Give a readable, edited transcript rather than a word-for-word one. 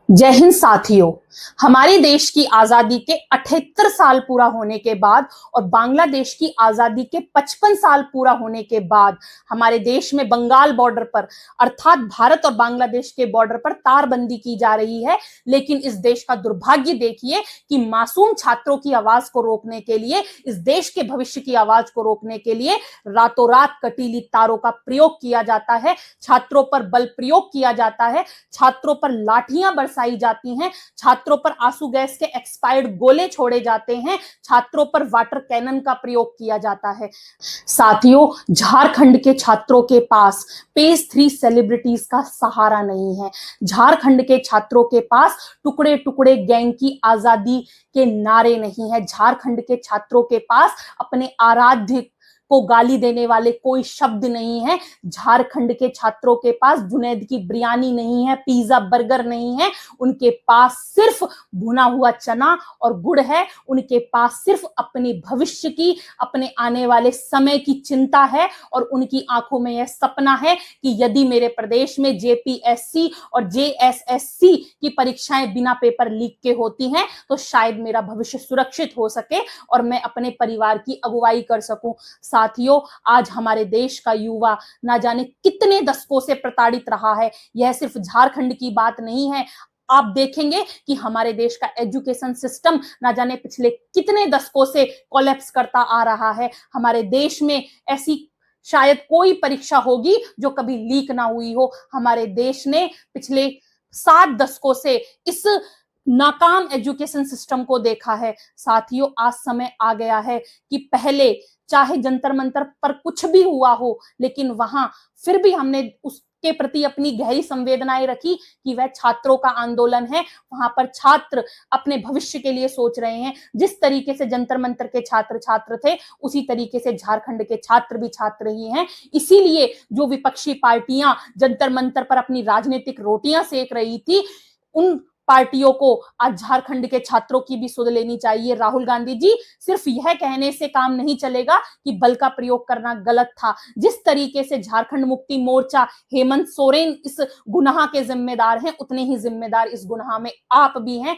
जय हिंद साथियों। हमारे देश की आजादी के 78 साल पूरा होने के बाद और बांग्लादेश की आजादी के 55 साल पूरा होने के बाद हमारे देश में बंगाल बॉर्डर पर अर्थात भारत और बांग्लादेश के बॉर्डर पर तारबंदी की जा रही है। लेकिन इस देश का दुर्भाग्य देखिए कि मासूम छात्रों की आवाज को रोकने के लिए, इस देश के भविष्य की आवाज को रोकने के लिए रातों रात कटीली तारों का प्रयोग किया जाता है, छात्रों पर बल प्रयोग किया जाता है, छात्रों पर लाठियां बरसाई जाती हैं, छात्रों पर आंसू गैस के एक्सपायर्ड गोले छोड़े जाते हैं, छात्रों पर वाटर कैनन का प्रयोग किया जाता है। साथियों, झारखंड के छात्रों के पास पेज 3 सेलिब्रिटीज का सहारा नहीं है। झारखंड के छात्रों के पास टुकड़े टुकड़े गैंग की आजादी के नारे नहीं है। झारखंड के छात्रों के पास अपने आराध्य को गाली देने वाले कोई शब्द नहीं है। झारखंड के छात्रों के पास जुनैद की बिरयानी नहीं है, पिज्जा बर्गर नहीं है। उनके पास सिर्फ भुना हुआ चना और गुड़ है। उनके पास सिर्फ अपने भविष्य की, अपने आने वाले समय की चिंता है और उनकी आंखों में यह सपना है कि यदि मेरे प्रदेश में जेपीएससी और जेएसएससी की परीक्षाएं बिना पेपर लीक के होती हैं तो शायद मेरा भविष्य सुरक्षित हो सके और मैं अपने परिवार की अगुवाई कर सकूं। साथियों, आज हमारे देश का युवा ना जाने कितने दशकों से प्रताड़ित रहा है। यह सिर्फ झारखंड की बात नहीं है। आप देखेंगे कि हमारे देश का एजुकेशन सिस्टम ना जाने पिछले कितने दशकों से कोलैप्स करता आ रहा है। हमारे देश में ऐसी शायद कोई परीक्षा होगी जो कभी लीक ना हुई हो। हमारे देश ने पिछले 7 दशकों से इस नाकाम एजुकेशन सिस्टम को देखा है। साथियों, आज समय आ गया है कि पहले चाहे जंतर मंतर पर कुछ भी हुआ हो, लेकिन वहां फिर भी हमने उसके प्रति अपनी गहरी संवेदनाएं रखी कि वह छात्रों का आंदोलन है। वहां पर छात्र अपने भविष्य के लिए सोच रहे हैं। जिस तरीके से जंतर मंतर के छात्र छात्र थे, उसी तरीके से झारखंड के छात्र भी छात्र ही हैं। इसीलिए जो विपक्षी पार्टियां जंतर मंतर पर अपनी राजनीतिक रोटियां सेक रही थी, उन पार्टियों को आज झारखंड के छात्रों की भी सुध लेनी चाहिए। राहुल गांधी जी, सिर्फ यह कहने से काम नहीं चलेगा कि बल का प्रयोग करना गलत था। जिस तरीके से झारखंड मुक्ति मोर्चा, हेमंत सोरेन इस गुनाह के जिम्मेदार हैं, उतने ही जिम्मेदार इस गुनाह में आप भी हैं।